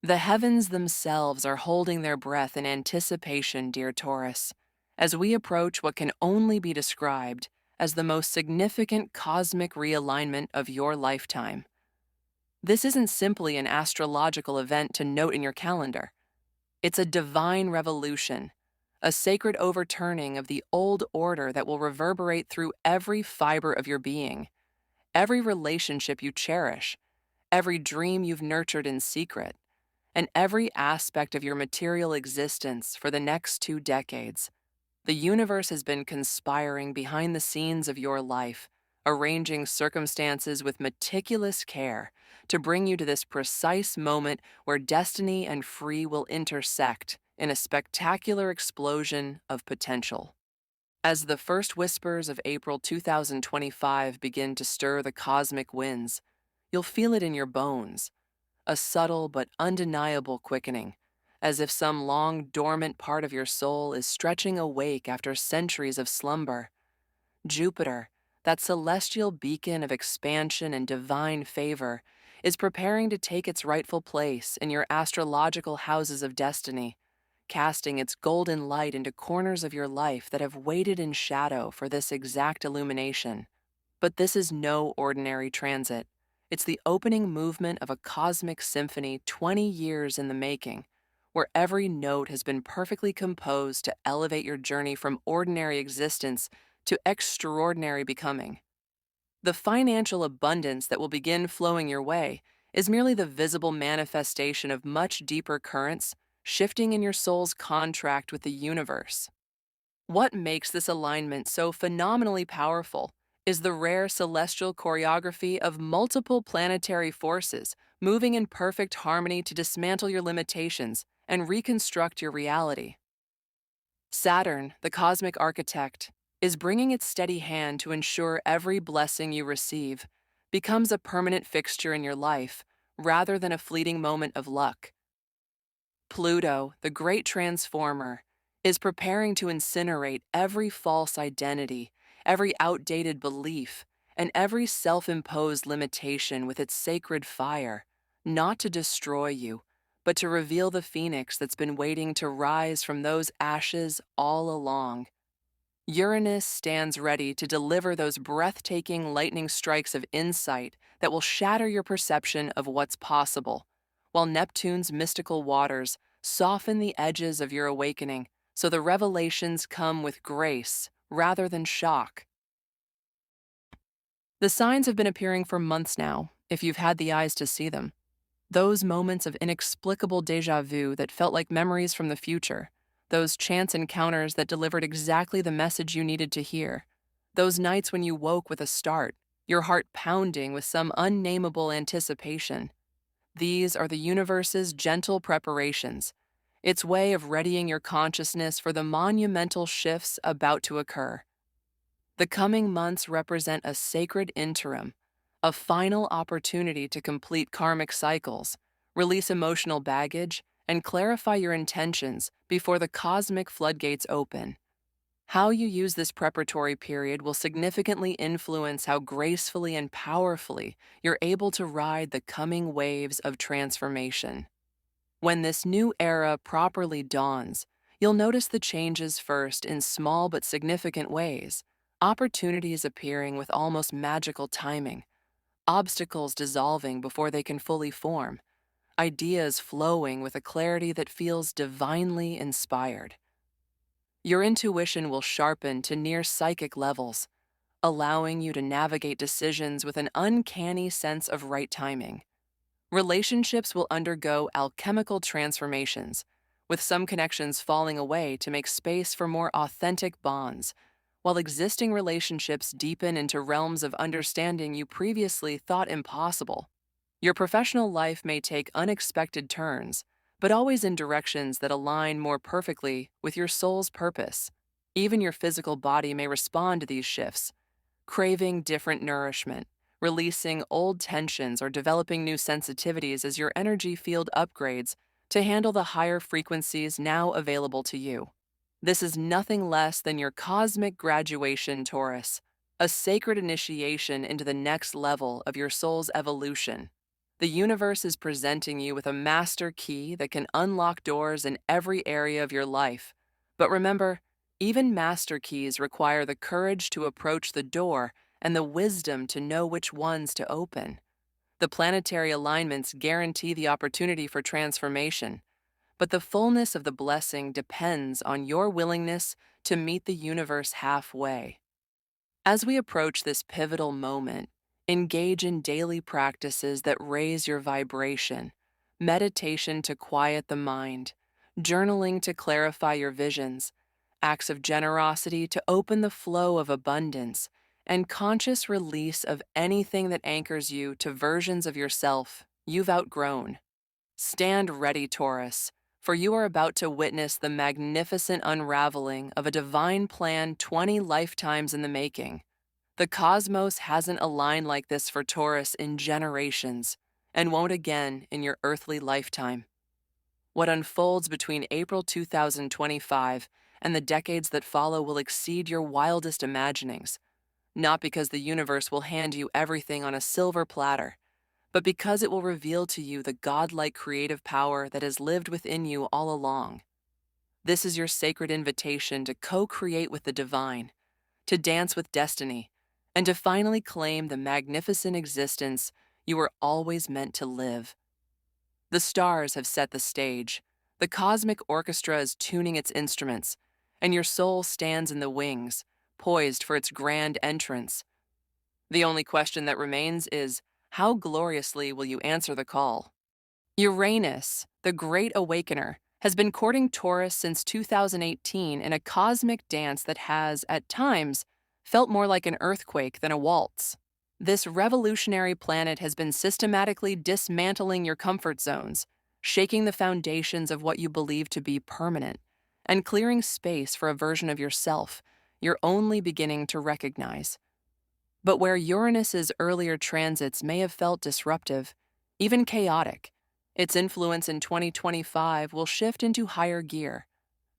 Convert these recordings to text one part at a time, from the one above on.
The heavens themselves are holding their breath in anticipation, dear Taurus, as we approach what can only be described as the most significant cosmic realignment of your lifetime. This isn't simply an astrological event to note in your calendar. It's a divine revolution, a sacred overturning of the old order that will reverberate through every fiber of your being, every relationship you cherish, every dream you've nurtured in secret, and every aspect of your material existence for the next 2 decades. The universe has been conspiring behind the scenes of your life, arranging circumstances with meticulous care to bring you to this precise moment where destiny and free will intersect in a spectacular explosion of potential. As the first whispers of April 2025 begin to stir the cosmic winds, you'll feel it in your bones, a subtle but undeniable quickening, as if some long dormant part of your soul is stretching awake after centuries of slumber. Jupiter, that celestial beacon of expansion and divine favor, is preparing to take its rightful place in your astrological houses of destiny, casting its golden light into corners of your life that have waited in shadow for this exact illumination. But this is no ordinary transit. It's the opening movement of a cosmic symphony 20 years in the making, where every note has been perfectly composed to elevate your journey from ordinary existence to extraordinary becoming. The financial abundance that will begin flowing your way is merely the visible manifestation of much deeper currents shifting in your soul's contract with the universe. What makes this alignment so phenomenally powerful is the rare celestial choreography of multiple planetary forces moving in perfect harmony to dismantle your limitations and reconstruct your reality. Saturn, the cosmic architect, is bringing its steady hand to ensure every blessing you receive becomes a permanent fixture in your life rather than a fleeting moment of luck. Pluto, the great transformer, is preparing to incinerate every false identity, every outdated belief, and every self-imposed limitation with its sacred fire, not to destroy you, but to reveal the phoenix that's been waiting to rise from those ashes all along. Uranus stands ready to deliver those breathtaking lightning strikes of insight that will shatter your perception of what's possible, while Neptune's mystical waters soften the edges of your awakening so the revelations come with grace rather than shock. The signs have been appearing for months now, if you've had the eyes to see them. Those moments of inexplicable déjà vu that felt like memories from the future. Those chance encounters that delivered exactly the message you needed to hear. Those nights when you woke with a start, your heart pounding with some unnameable anticipation. These are the universe's gentle preparations, its way of readying your consciousness for the monumental shifts about to occur. The coming months represent a sacred interim, a final opportunity to complete karmic cycles, release emotional baggage, and clarify your intentions before the cosmic floodgates open. How you use this preparatory period will significantly influence how gracefully and powerfully you're able to ride the coming waves of transformation. When this new era properly dawns, you'll notice the changes first in small but significant ways, opportunities appearing with almost magical timing, obstacles dissolving before they can fully form, ideas flowing with a clarity that feels divinely inspired. Your intuition will sharpen to near psychic levels, allowing you to navigate decisions with an uncanny sense of right timing. Relationships will undergo alchemical transformations, with some connections falling away to make space for more authentic bonds, while existing relationships deepen into realms of understanding you previously thought impossible. Your professional life may take unexpected turns, but always in directions that align more perfectly with your soul's purpose. Even your physical body may respond to these shifts, craving different nourishment, releasing old tensions, or developing new sensitivities as your energy field upgrades to handle the higher frequencies now available to you. This is nothing less than your cosmic graduation, Taurus, a sacred initiation into the next level of your soul's evolution. The universe is presenting you with a master key that can unlock doors in every area of your life. But remember, even master keys require the courage to approach the door and the wisdom to know which ones to open. The planetary alignments guarantee the opportunity for transformation, but the fullness of the blessing depends on your willingness to meet the universe halfway. As we approach this pivotal moment, engage in daily practices that raise your vibration, meditation to quiet the mind, journaling to clarify your visions, acts of generosity to open the flow of abundance, and conscious release of anything that anchors you to versions of yourself you've outgrown. Stand ready, Taurus, for you are about to witness the magnificent unraveling of a divine plan 20 lifetimes in the making. The cosmos hasn't aligned like this for Taurus in generations, and won't again in your earthly lifetime. What unfolds between April 2025 and the decades that follow will exceed your wildest imaginings, not because the universe will hand you everything on a silver platter, but because it will reveal to you the godlike creative power that has lived within you all along. This is your sacred invitation to co-create with the divine, to dance with destiny, and to finally claim the magnificent existence you were always meant to live. The stars have set the stage, the cosmic orchestra is tuning its instruments, and your soul stands in the wings, poised for its grand entrance. The only question that remains is, how gloriously will you answer the call? Uranus, the great awakener, has been courting Taurus since 2018 in a cosmic dance that has, at times, felt more like an earthquake than a waltz. This revolutionary planet has been systematically dismantling your comfort zones, shaking the foundations of what you believe to be permanent, and clearing space for a version of yourself you're only beginning to recognize. But where Uranus's earlier transits may have felt disruptive, even chaotic, its influence in 2025 will shift into higher gear,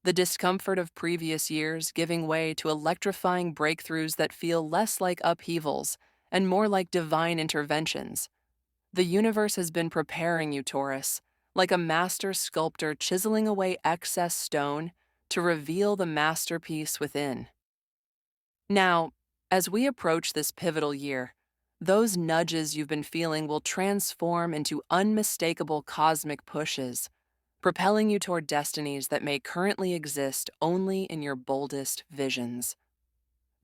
the discomfort of previous years giving way to electrifying breakthroughs that feel less like upheavals and more like divine interventions. The universe has been preparing you, Taurus, like a master sculptor chiseling away excess stone to reveal the masterpiece within. Now, as we approach this pivotal year, those nudges you've been feeling will transform into unmistakable cosmic pushes, propelling you toward destinies that may currently exist only in your boldest visions.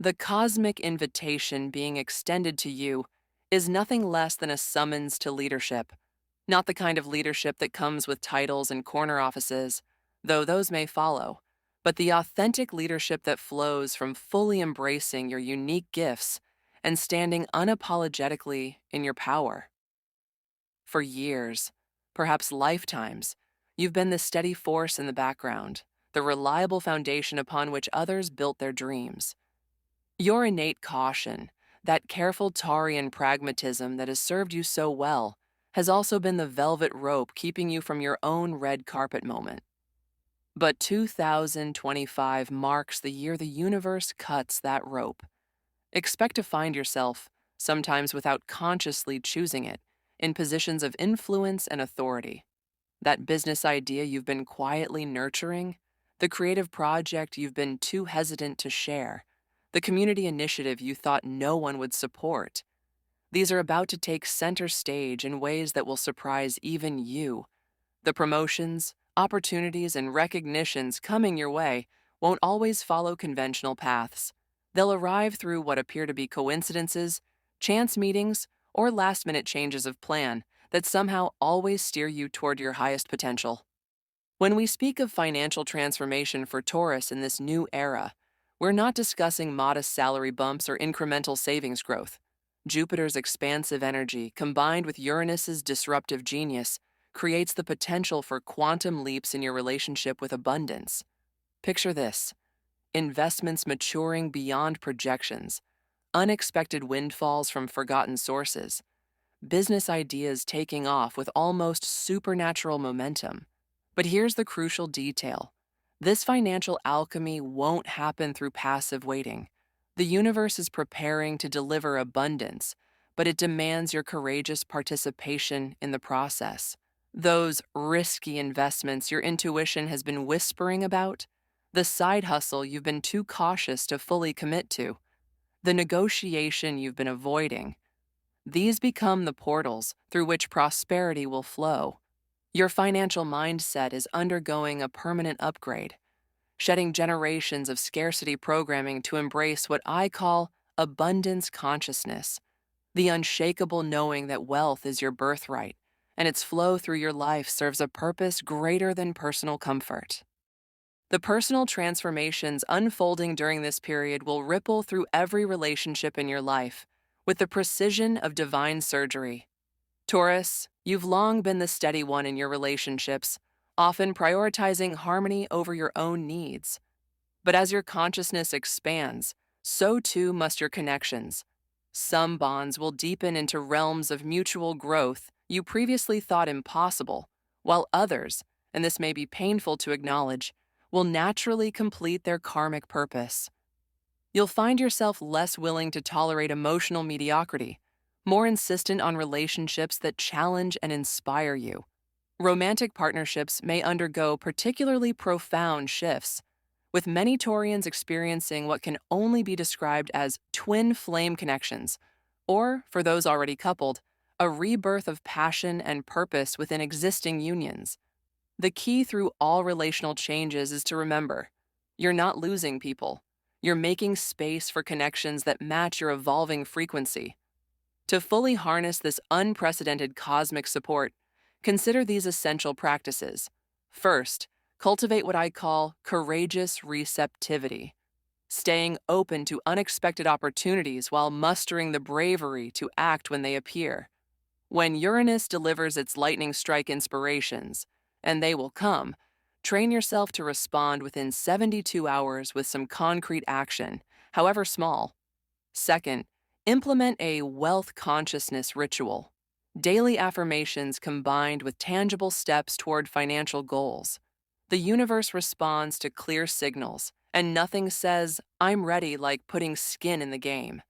The cosmic invitation being extended to you is nothing less than a summons to leadership, not the kind of leadership that comes with titles and corner offices, though those may follow, but the authentic leadership that flows from fully embracing your unique gifts and standing unapologetically in your power. For years, perhaps lifetimes, you've been the steady force in the background, the reliable foundation upon which others built their dreams. Your innate caution, that careful Taurian pragmatism that has served you so well, has also been the velvet rope keeping you from your own red carpet moment. But 2025 marks the year the universe cuts that rope. Expect to find yourself, sometimes without consciously choosing it, in positions of influence and authority. That business idea you've been quietly nurturing, the creative project you've been too hesitant to share, the community initiative you thought no one would support. These are about to take center stage in ways that will surprise even you. The promotions, opportunities, and recognitions coming your way won't always follow conventional paths. They'll arrive through what appear to be coincidences, chance meetings, or last-minute changes of plan that somehow always steer you toward your highest potential. When we speak of financial transformation for Taurus in this new era, we're not discussing modest salary bumps or incremental savings growth. Jupiter's expansive energy, combined with Uranus's disruptive genius, creates the potential for quantum leaps in your relationship with abundance. Picture this: investments maturing beyond projections, unexpected windfalls from forgotten sources, business ideas taking off with almost supernatural momentum. But here's the crucial detail: this financial alchemy won't happen through passive waiting. The universe is preparing to deliver abundance, but it demands your courageous participation in the process. Those risky investments your intuition has been whispering about, the side hustle you've been too cautious to fully commit to, the negotiation you've been avoiding, these become the portals through which prosperity will flow. Your financial mindset is undergoing a permanent upgrade, shedding generations of scarcity programming to embrace what I call abundance consciousness, the unshakable knowing that wealth is your birthright, and its flow through your life serves a purpose greater than personal comfort. The personal transformations unfolding during this period will ripple through every relationship in your life with the precision of divine surgery. Taurus, you've long been the steady one in your relationships, often prioritizing harmony over your own needs. But as your consciousness expands, so too must your connections. Some bonds will deepen into realms of mutual growth you previously thought impossible, while others, and this may be painful to acknowledge, will naturally complete their karmic purpose. You'll find yourself less willing to tolerate emotional mediocrity, more insistent on relationships that challenge and inspire you. Romantic partnerships may undergo particularly profound shifts, with many Taurians experiencing what can only be described as twin flame connections, or, for those already coupled, a rebirth of passion and purpose within existing unions. The key through all relational changes is to remember, you're not losing people. You're making space for connections that match your evolving frequency. To fully harness this unprecedented cosmic support, consider these essential practices. First, cultivate what I call courageous receptivity, staying open to unexpected opportunities while mustering the bravery to act when they appear. When Uranus delivers its lightning strike inspirations, and they will come, train yourself to respond within 72 hours with some concrete action, however small. Second, implement a wealth consciousness ritual, daily affirmations combined with tangible steps toward financial goals. The universe responds to clear signals, and nothing says, "I'm ready," like putting skin in the game.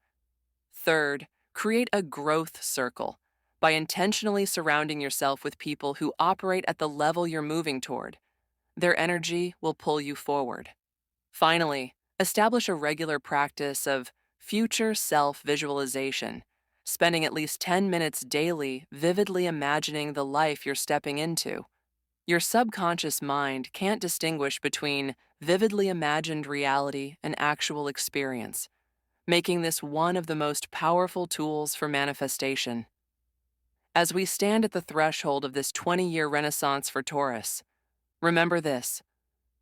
Third, create a growth circle by intentionally surrounding yourself with people who operate at the level you're moving toward. Their energy will pull you forward. Finally, establish a regular practice of future self-visualization, spending at least 10 minutes daily vividly imagining the life you're stepping into. Your subconscious mind can't distinguish between vividly imagined reality and actual experience, making this one of the most powerful tools for manifestation. As we stand at the threshold of this 20-year renaissance for Taurus, remember this: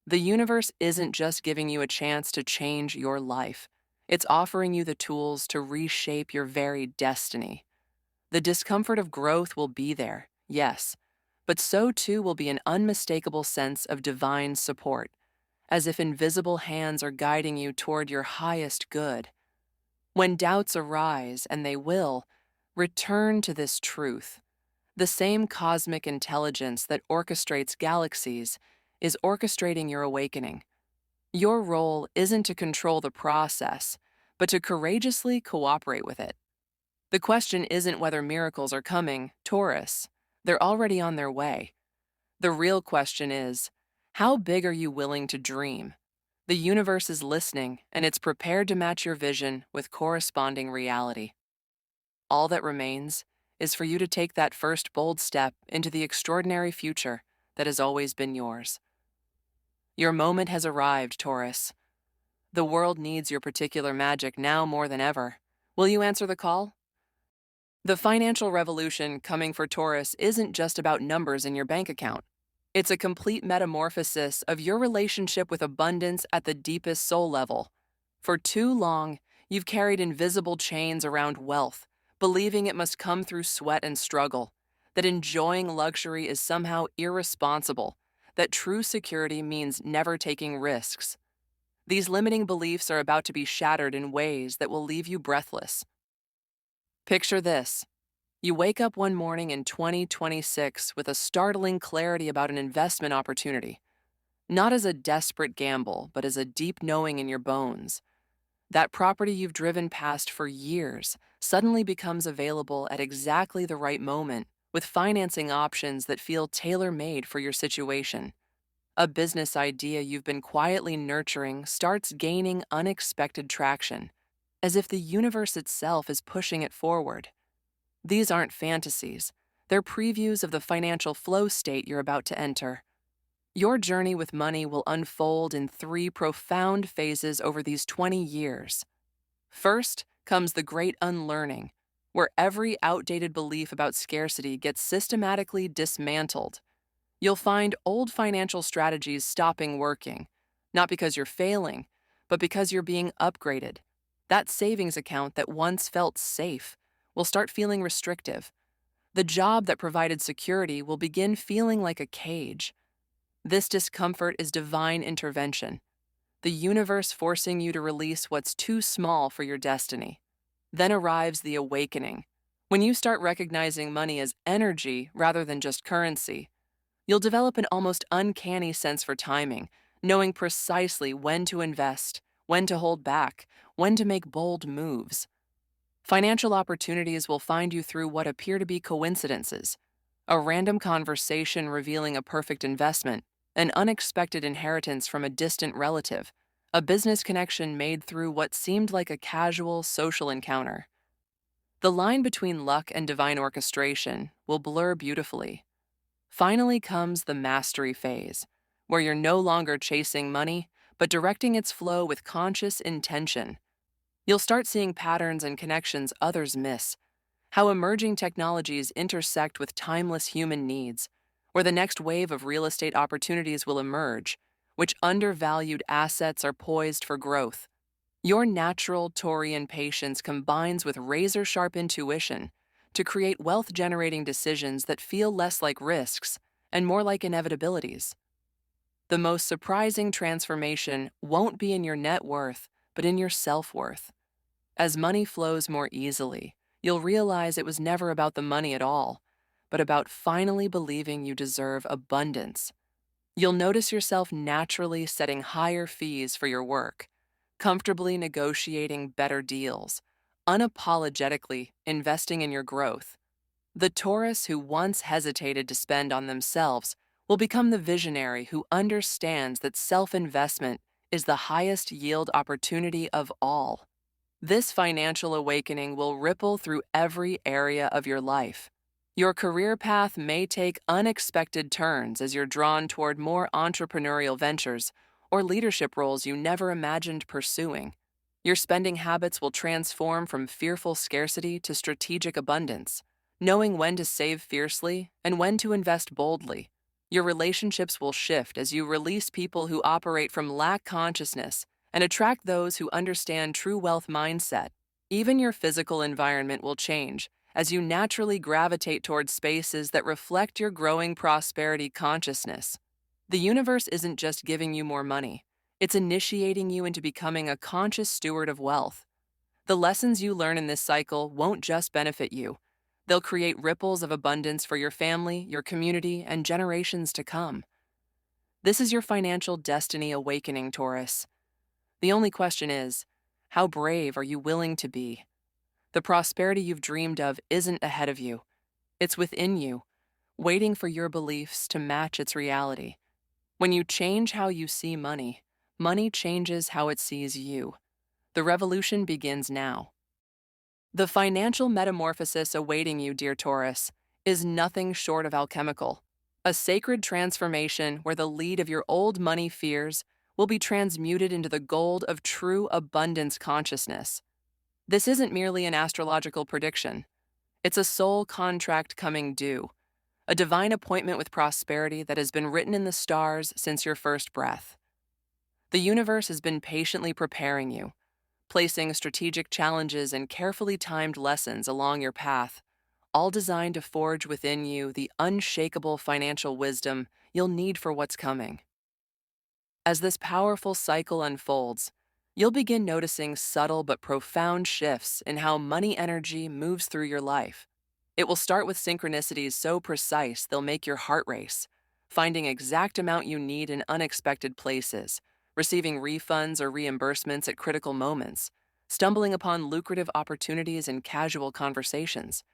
the universe isn't just giving you a chance to change your life, it's offering you the tools to reshape your very destiny. The discomfort of growth will be there, yes, but so too will be an unmistakable sense of divine support, as if invisible hands are guiding you toward your highest good. When doubts arise, and they will, return to this truth. The same cosmic intelligence that orchestrates galaxies is orchestrating your awakening. Your role isn't to control the process, but to courageously cooperate with it. The question isn't whether miracles are coming, Taurus. They're already on their way. The real question is, how big are you willing to dream? The universe is listening, and it's prepared to match your vision with corresponding reality. All that remains is for you to take that first bold step into the extraordinary future that has always been yours. Your moment has arrived, Taurus. The world needs your particular magic now more than ever. Will you answer the call? The financial revolution coming for Taurus isn't just about numbers in your bank account. It's a complete metamorphosis of your relationship with abundance at the deepest soul level. For too long, you've carried invisible chains around wealth, believing it must come through sweat and struggle, that enjoying luxury is somehow irresponsible, that true security means never taking risks. These limiting beliefs are about to be shattered in ways that will leave you breathless. Picture this. You wake up one morning in 2026 with a startling clarity about an investment opportunity, not as a desperate gamble, but as a deep knowing in your bones. That property you've driven past for years suddenly becomes available at exactly the right moment with financing options that feel tailor-made for your situation. A business idea you've been quietly nurturing starts gaining unexpected traction, as if the universe itself is pushing it forward. These aren't fantasies, they're previews of the financial flow state you're about to enter. Your journey with money will unfold in three profound phases over these 20 years. First comes the great unlearning, where every outdated belief about scarcity gets systematically dismantled. You'll find old financial strategies stopping working, not because you're failing, but because you're being upgraded. That savings account that once felt safe will start feeling restrictive. The job that provided security will begin feeling like a cage. This discomfort is divine intervention, the universe forcing you to release what's too small for your destiny. Then arrives the awakening. When you start recognizing money as energy rather than just currency, you'll develop an almost uncanny sense for timing, knowing precisely when to invest, when to hold back, when to make bold moves. Financial opportunities will find you through what appear to be coincidences: a random conversation revealing a perfect investment, an unexpected inheritance from a distant relative, a business connection made through what seemed like a casual social encounter. The line between luck and divine orchestration will blur beautifully. Finally comes the mastery phase, where you're no longer chasing money, but directing its flow with conscious intention. You'll start seeing patterns and connections others miss, how emerging technologies intersect with timeless human needs, where the next wave of real estate opportunities will emerge, which undervalued assets are poised for growth. Your natural Taurian patience combines with razor-sharp intuition to create wealth-generating decisions that feel less like risks and more like inevitabilities. The most surprising transformation won't be in your net worth, but in your self-worth. As money flows more easily, you'll realize it was never about the money at all, but about finally believing you deserve abundance. You'll notice yourself naturally setting higher fees for your work, comfortably negotiating better deals, unapologetically investing in your growth. The Taurus who once hesitated to spend on themselves will become the visionary who understands that self-investment is the highest yield opportunity of all. This financial awakening will ripple through every area of your life. Your career path may take unexpected turns as you're drawn toward more entrepreneurial ventures or leadership roles you never imagined pursuing. Your spending habits will transform from fearful scarcity to strategic abundance, knowing when to save fiercely and when to invest boldly. Your relationships will shift as you release people who operate from lack consciousness and attract those who understand true wealth mindset. Even your physical environment will change as you naturally gravitate towards spaces that reflect your growing prosperity consciousness. The universe isn't just giving you more money, it's initiating you into becoming a conscious steward of wealth. The lessons you learn in this cycle won't just benefit you. They'll create ripples of abundance for your family, your community, and generations to come. This is your financial destiny awakening, Taurus. The only question is, how brave are you willing to be? The prosperity you've dreamed of isn't ahead of you. It's within you, waiting for your beliefs to match its reality. When you change how you see money, money changes how it sees you. The revolution begins now. The financial metamorphosis awaiting you, dear Taurus, is nothing short of alchemical. A sacred transformation where the lead of your old money fears will be transmuted into the gold of true abundance consciousness. This isn't merely an astrological prediction. It's a soul contract coming due, a divine appointment with prosperity that has been written in the stars since your first breath. The universe has been patiently preparing you, placing strategic challenges and carefully timed lessons along your path, all designed to forge within you the unshakable financial wisdom you'll need for what's coming. As this powerful cycle unfolds, you'll begin noticing subtle but profound shifts in how money energy moves through your life. It will start with synchronicities so precise they'll make your heart race, finding exact amount you need in unexpected places, receiving refunds or reimbursements at critical moments, stumbling upon lucrative opportunities in casual conversations.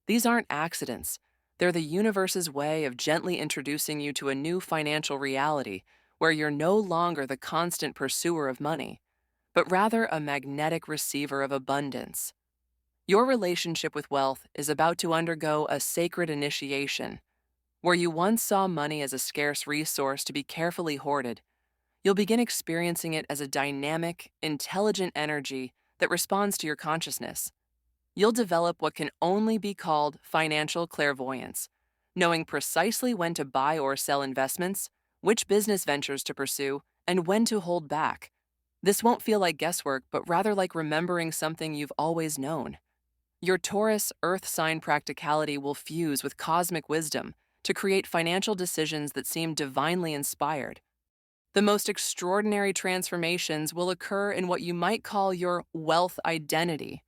These aren't accidents. They're the universe's way of gently introducing you to a new financial reality where you're no longer the constant pursuer of money, but rather a magnetic receiver of abundance. Your relationship with wealth is about to undergo a sacred initiation. Where you once saw money as a scarce resource to be carefully hoarded, you'll begin experiencing it as a dynamic, intelligent energy that responds to your consciousness. You'll develop what can only be called financial clairvoyance, knowing precisely when to buy or sell investments, which business ventures to pursue, and when to hold back. This won't feel like guesswork, but rather like remembering something you've always known. Your Taurus Earth sign practicality will fuse with cosmic wisdom to create financial decisions that seem divinely inspired. The most extraordinary transformations will occur in what you might call your wealth identity.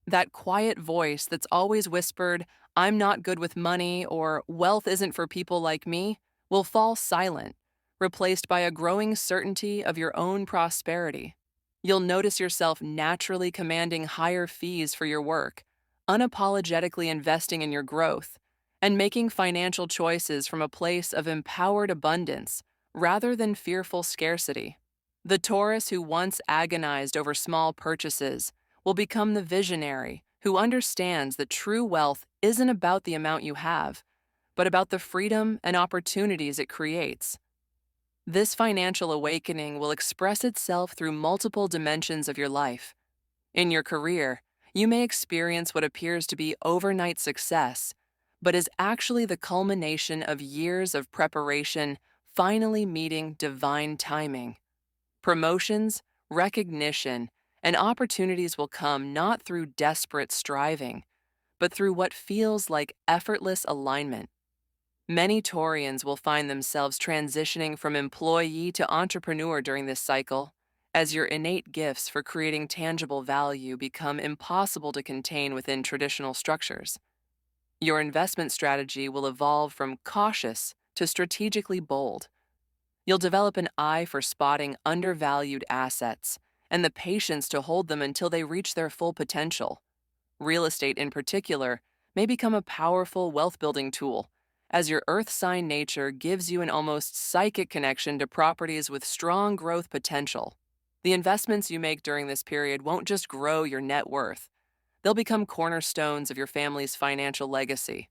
That quiet voice that's always whispered, "I'm not good with money," or "wealth isn't for people like me," will fall silent, replaced by a growing certainty of your own prosperity. You'll notice yourself naturally commanding higher fees for your work, unapologetically investing in your growth, and making financial choices from a place of empowered abundance rather than fearful scarcity. The Taurus who once agonized over small purchases will become the visionary who understands that true wealth isn't about the amount you have, but about the freedom and opportunities it creates. This financial awakening will express itself through multiple dimensions of your life. In your career, you may experience what appears to be overnight success, but is actually the culmination of years of preparation finally meeting divine timing. Promotions, recognition, and opportunities will come not through desperate striving, but through what feels like effortless alignment. Many Taurians will find themselves transitioning from employee to entrepreneur during this cycle, as your innate gifts for creating tangible value become impossible to contain within traditional structures. Your investment strategy will evolve from cautious to strategically bold. You'll develop an eye for spotting undervalued assets and the patience to hold them until they reach their full potential. Real estate, in particular, may become a powerful wealth-building tool, as your earth sign nature gives you an almost psychic connection to properties with strong growth potential. The investments you make during this period won't just grow your net worth, they'll become cornerstones of your family's financial legacy.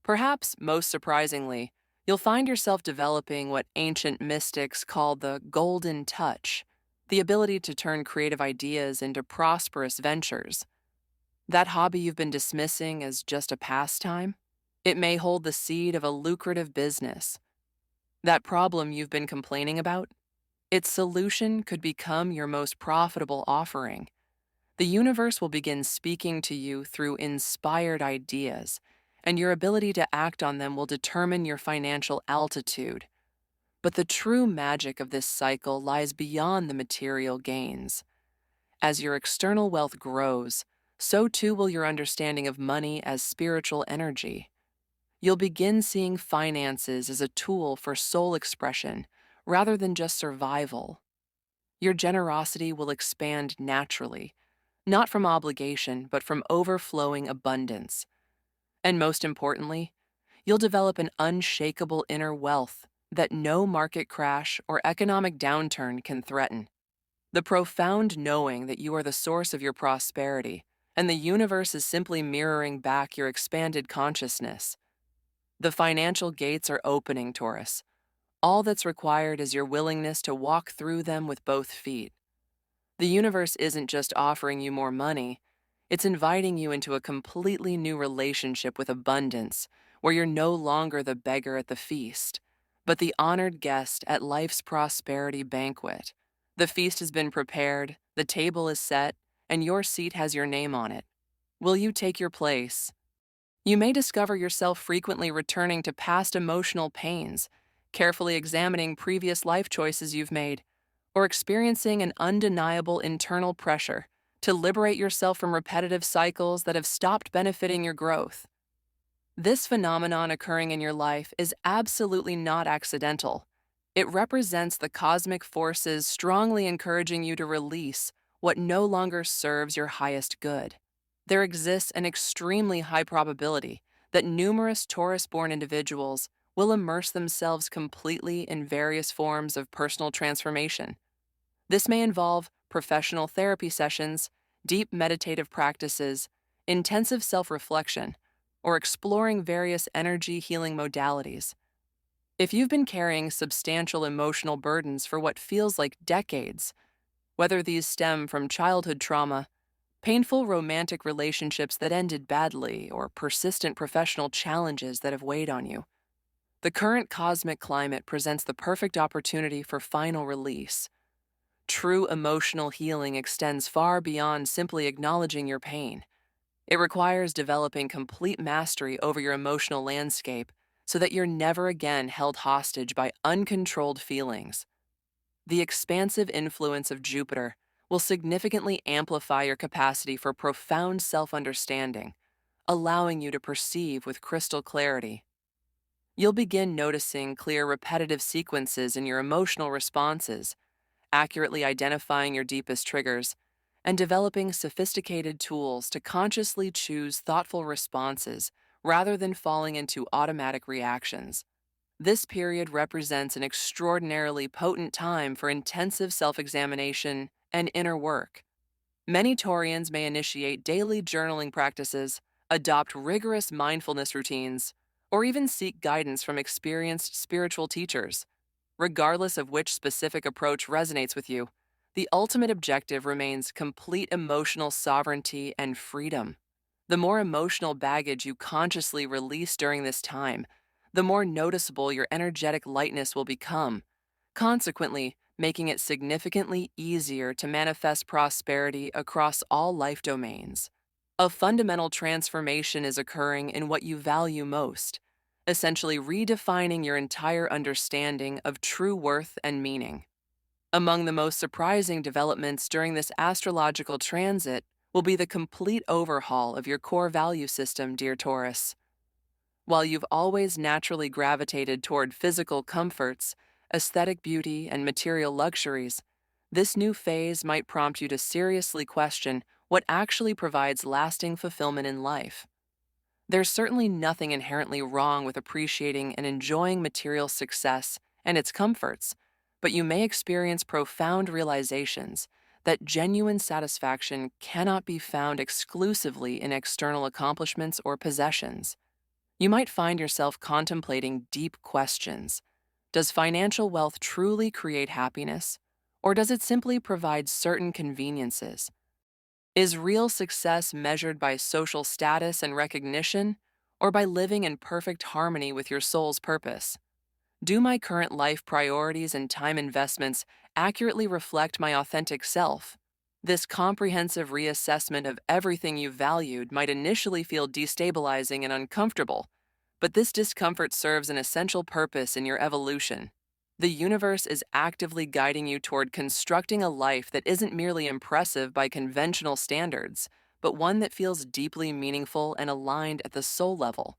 Perhaps most surprisingly, you'll find yourself developing what ancient mystics called the golden touch, the ability to turn creative ideas into prosperous ventures. That hobby you've been dismissing as just a pastime, it may hold the seed of a lucrative business. That problem you've been complaining about, its solution could become your most profitable offering. The universe will begin speaking to you through inspired ideas, and your ability to act on them will determine your financial altitude. But the true magic of this cycle lies beyond the material gains. As your external wealth grows, so too will your understanding of money as spiritual energy. You'll begin seeing finances as a tool for soul expression rather than just survival. Your generosity will expand naturally, not from obligation, but from overflowing abundance. And most importantly, you'll develop an unshakable inner wealth that no market crash or economic downturn can threaten. The profound knowing that you are the source of your prosperity, and the universe is simply mirroring back your expanded consciousness. The financial gates are opening, Taurus. All that's required is your willingness to walk through them with both feet. The universe isn't just offering you more money, it's inviting you into a completely new relationship with abundance, where you're no longer the beggar at the feast, but the honored guest at life's prosperity banquet. The feast has been prepared, the table is set, and your seat has your name on it. Will you take your place? You may discover yourself frequently returning to past emotional pains, carefully examining previous life choices you've made, or experiencing an undeniable internal pressure to liberate yourself from repetitive cycles that have stopped benefiting your growth. This phenomenon occurring in your life is absolutely not accidental. It represents the cosmic forces strongly encouraging you to release what no longer serves your highest good. There exists an extremely high probability that numerous Taurus-born individuals will immerse themselves completely in various forms of personal transformation. This may involve professional therapy sessions, deep meditative practices, intensive self-reflection, or exploring various energy healing modalities. If you've been carrying substantial emotional burdens for what feels like decades, whether these stem from childhood trauma, painful romantic relationships that ended badly, or persistent professional challenges that have weighed on you, the current cosmic climate presents the perfect opportunity for final release. True emotional healing extends far beyond simply acknowledging your pain. It requires developing complete mastery over your emotional landscape so that you're never again held hostage by uncontrolled feelings. The expansive influence of Jupiter will significantly amplify your capacity for profound self-understanding, allowing you to perceive with crystal clarity. You'll begin noticing clear repetitive sequences in your emotional responses, accurately identifying your deepest triggers, and developing sophisticated tools to consciously choose thoughtful responses rather than falling into automatic reactions. This period represents an extraordinarily potent time for intensive self-examination and inner work. Many Taurians may initiate daily journaling practices, adopt rigorous mindfulness routines, or even seek guidance from experienced spiritual teachers. Regardless of which specific approach resonates with you, the ultimate objective remains complete emotional sovereignty and freedom. The more emotional baggage you consciously release during this time, the more noticeable your energetic lightness will become, consequently making it significantly easier to manifest prosperity across all life domains. A fundamental transformation is occurring in what you value most, essentially redefining your entire understanding of true worth and meaning. Among the most surprising developments during this astrological transit will be the complete overhaul of your core value system, dear Taurus. While you've always naturally gravitated toward physical comforts, aesthetic beauty, and material luxuries, this new phase might prompt you to seriously question what actually provides lasting fulfillment in life. There's certainly nothing inherently wrong with appreciating and enjoying material success and its comforts, but you may experience profound realizations that genuine satisfaction cannot be found exclusively in external accomplishments or possessions. You might find yourself contemplating deep questions. Does financial wealth truly create happiness, or does it simply provide certain conveniences? Is real success measured by social status and recognition, or by living in perfect harmony with your soul's purpose? Do my current life priorities and time investments accurately reflect my authentic self? This comprehensive reassessment of everything you valued might initially feel destabilizing and uncomfortable, but this discomfort serves an essential purpose in your evolution. The universe is actively guiding you toward constructing a life that isn't merely impressive by conventional standards, but one that feels deeply meaningful and aligned at the soul level.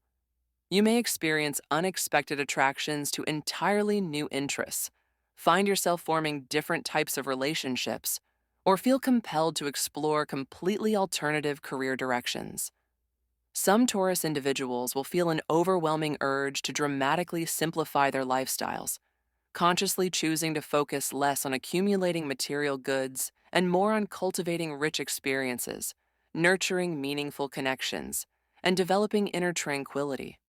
You may experience unexpected attractions to entirely new interests, find yourself forming different types of relationships, or feel compelled to explore completely alternative career directions. Some Taurus individuals will feel an overwhelming urge to dramatically simplify their lifestyles, consciously choosing to focus less on accumulating material goods and more on cultivating rich experiences, nurturing meaningful connections, and developing inner tranquility.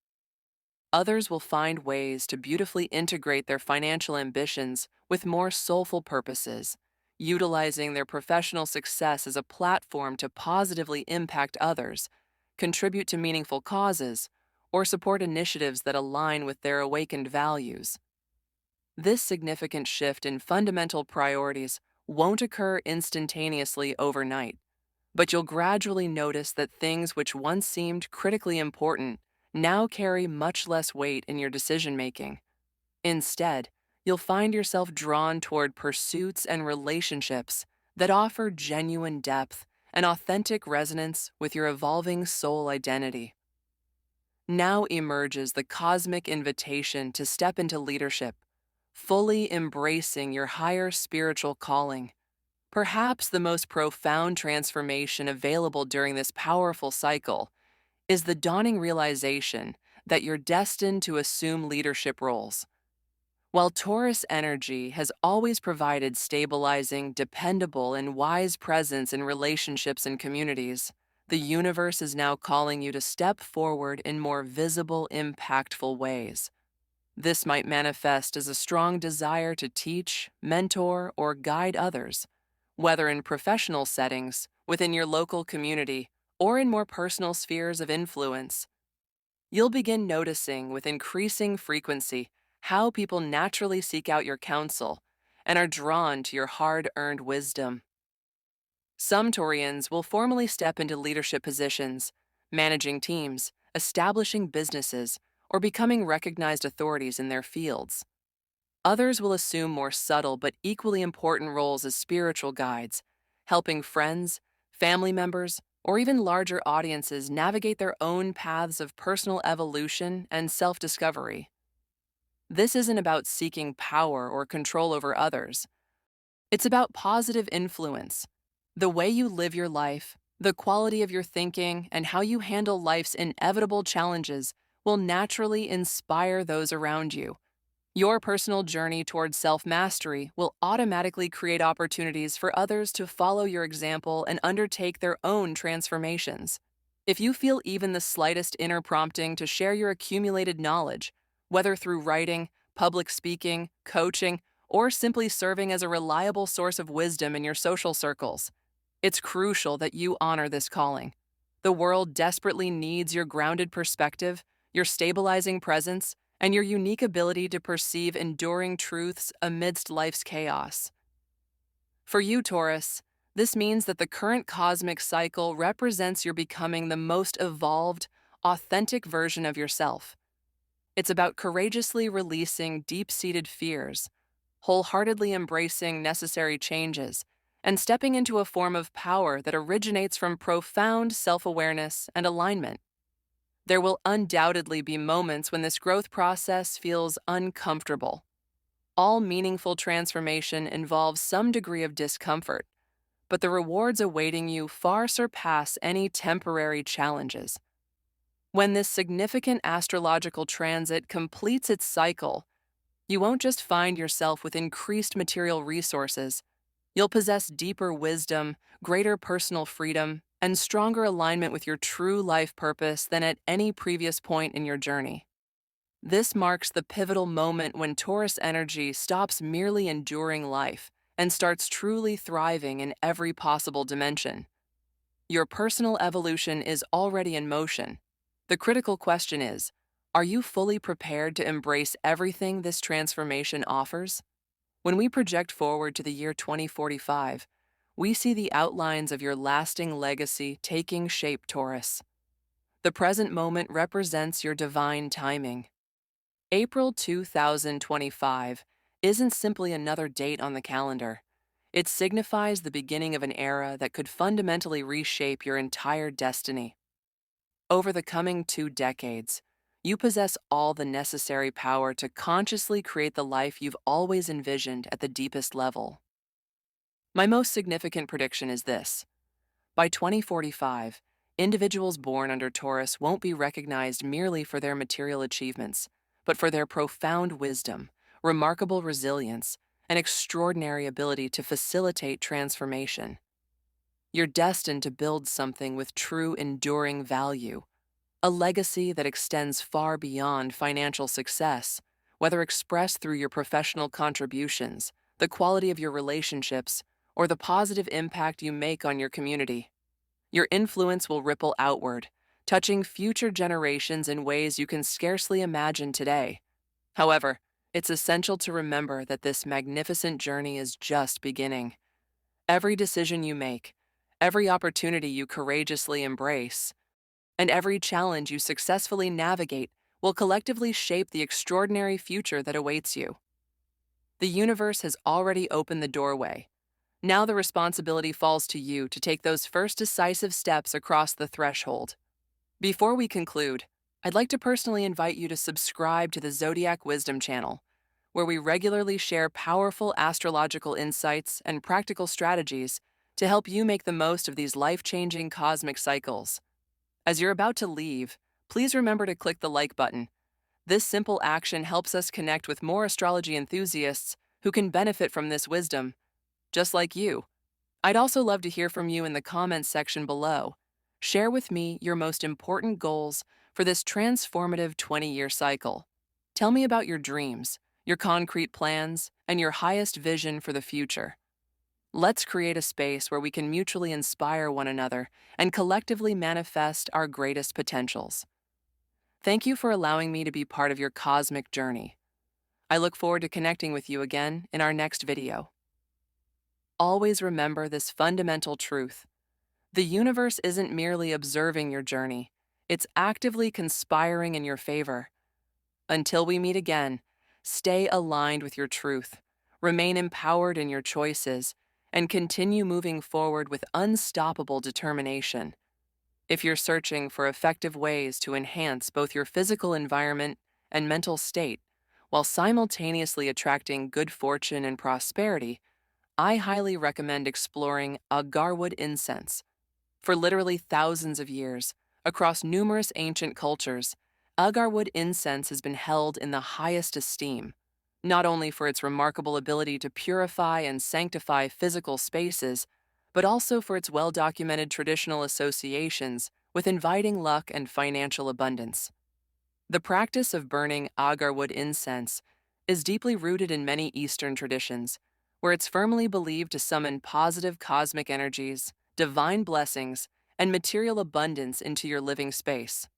Others will find ways to beautifully integrate their financial ambitions with more soulful purposes, utilizing their professional success as a platform to positively impact others, contribute to meaningful causes, or support initiatives that align with their awakened values. This significant shift in fundamental priorities won't occur instantaneously overnight, but you'll gradually notice that things which once seemed critically important now carry much less weight in your decision-making. Instead, you'll find yourself drawn toward pursuits and relationships that offer genuine depth and authentic resonance with your evolving soul identity. Now emerges the cosmic invitation to step into leadership, fully embracing your higher spiritual calling. Perhaps the most profound transformation available during this powerful cycle is the dawning realization that you're destined to assume leadership roles. While Taurus energy has always provided stabilizing, dependable, and wise presence in relationships and communities, the universe is now calling you to step forward in more visible, impactful ways. This might manifest as a strong desire to teach, mentor, or guide others, whether in professional settings, within your local community, or in more personal spheres of influence. You'll begin noticing with increasing frequency how people naturally seek out your counsel and are drawn to your hard-earned wisdom. Some Taurians will formally step into leadership positions, managing teams, establishing businesses, or becoming recognized authorities in their fields. Others will assume more subtle but equally important roles as spiritual guides, helping friends, family members, or even larger audiences navigate their own paths of personal evolution and self-discovery. This isn't about seeking power or control over others. It's about positive influence. The way you live your life, the quality of your thinking, and how you handle life's inevitable challenges will naturally inspire those around you. Your personal journey towards self-mastery will automatically create opportunities for others to follow your example and undertake their own transformations. If you feel even the slightest inner prompting to share your accumulated knowledge, whether through writing, public speaking, coaching, or simply serving as a reliable source of wisdom in your social circles, it's crucial that you honor this calling. The world desperately needs your grounded perspective, your stabilizing presence, and your unique ability to perceive enduring truths amidst life's chaos. For you, Taurus, this means that the current cosmic cycle represents your becoming the most evolved, authentic version of yourself. It's about courageously releasing deep-seated fears, wholeheartedly embracing necessary changes, and stepping into a form of power that originates from profound self-awareness and alignment. There will undoubtedly be moments when this growth process feels uncomfortable. All meaningful transformation involves some degree of discomfort, but the rewards awaiting you far surpass any temporary challenges. When this significant astrological transit completes its cycle, you won't just find yourself with increased material resources. You'll possess deeper wisdom, greater personal freedom, and stronger alignment with your true life purpose than at any previous point in your journey. This marks the pivotal moment when Taurus energy stops merely enduring life and starts truly thriving in every possible dimension. Your personal evolution is already in motion. The critical question is, are you fully prepared to embrace everything this transformation offers? When we project forward to the year 2045, we see the outlines of your lasting legacy taking shape, Taurus. The present moment represents your divine timing. April 2025 isn't simply another date on the calendar. It signifies the beginning of an era that could fundamentally reshape your entire destiny. Over the coming 2 decades, you possess all the necessary power to consciously create the life you've always envisioned at the deepest level. My most significant prediction is this. By 2045, individuals born under Taurus won't be recognized merely for their material achievements, but for their profound wisdom, remarkable resilience, and extraordinary ability to facilitate transformation. You're destined to build something with true enduring value, a legacy that extends far beyond financial success, whether expressed through your professional contributions, the quality of your relationships, or the positive impact you make on your community. Your influence will ripple outward, touching future generations in ways you can scarcely imagine today. However, it's essential to remember that this magnificent journey is just beginning. Every decision you make, every opportunity you courageously embrace, and every challenge you successfully navigate will collectively shape the extraordinary future that awaits you. The universe has already opened the doorway. Now the responsibility falls to you to take those first decisive steps across the threshold. Before we conclude, I'd like to personally invite you to subscribe to the Zodiac Wisdom channel, where we regularly share powerful astrological insights and practical strategies to help you make the most of these life-changing cosmic cycles. As you're about to leave, please remember to click the like button. This simple action helps us connect with more astrology enthusiasts who can benefit from this wisdom, just like you. I'd also love to hear from you in the comments section below. Share with me your most important goals for this transformative 20-year cycle. Tell me about your dreams, your concrete plans, and your highest vision for the future. Let's create a space where we can mutually inspire one another and collectively manifest our greatest potentials. Thank you for allowing me to be part of your cosmic journey. I look forward to connecting with you again in our next video. Always remember this fundamental truth. The universe isn't merely observing your journey, it's actively conspiring in your favor. Until we meet again, stay aligned with your truth, remain empowered in your choices, and continue moving forward with unstoppable determination. If you're searching for effective ways to enhance both your physical environment and mental state, while simultaneously attracting good fortune and prosperity, I highly recommend exploring agarwood incense. For literally thousands of years, across numerous ancient cultures, agarwood incense has been held in the highest esteem, not only for its remarkable ability to purify and sanctify physical spaces, but also for its well-documented traditional associations with inviting luck and financial abundance. The practice of burning agarwood incense is deeply rooted in many Eastern traditions, where it's firmly believed to summon positive cosmic energies, divine blessings, and material abundance into your living space.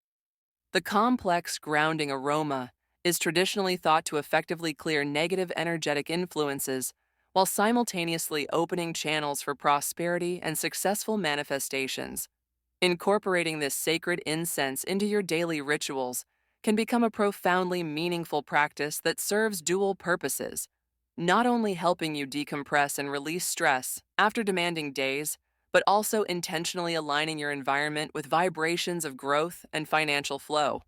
The complex, grounding aroma is traditionally thought to effectively clear negative energetic influences while simultaneously opening channels for prosperity and successful manifestations. Incorporating this sacred incense into your daily rituals can become a profoundly meaningful practice that serves dual purposes, not only helping you decompress and release stress after demanding days, but also intentionally aligning your environment with vibrations of growth and financial flow.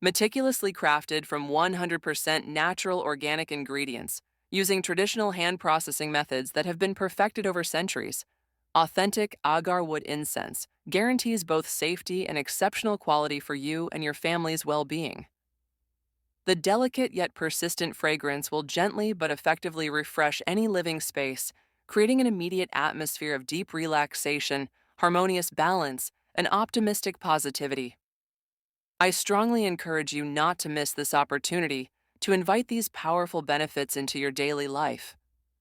Meticulously crafted from 100% natural organic ingredients, using traditional hand processing methods that have been perfected over centuries, authentic agar wood incense guarantees both safety and exceptional quality for you and your family's well-being. The delicate yet persistent fragrance will gently but effectively refresh any living space, creating an immediate atmosphere of deep relaxation, harmonious balance, and optimistic positivity. I strongly encourage you not to miss this opportunity to invite these powerful benefits into your daily life.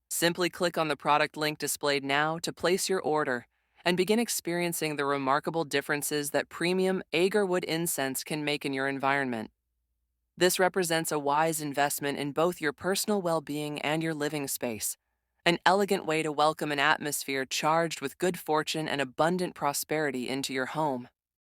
Simply click on the product link displayed now to place your order and begin experiencing the remarkable differences that premium agarwood incense can make in your environment. This represents a wise investment in both your personal well-being and your living space, an elegant way to welcome an atmosphere charged with good fortune and abundant prosperity into your home.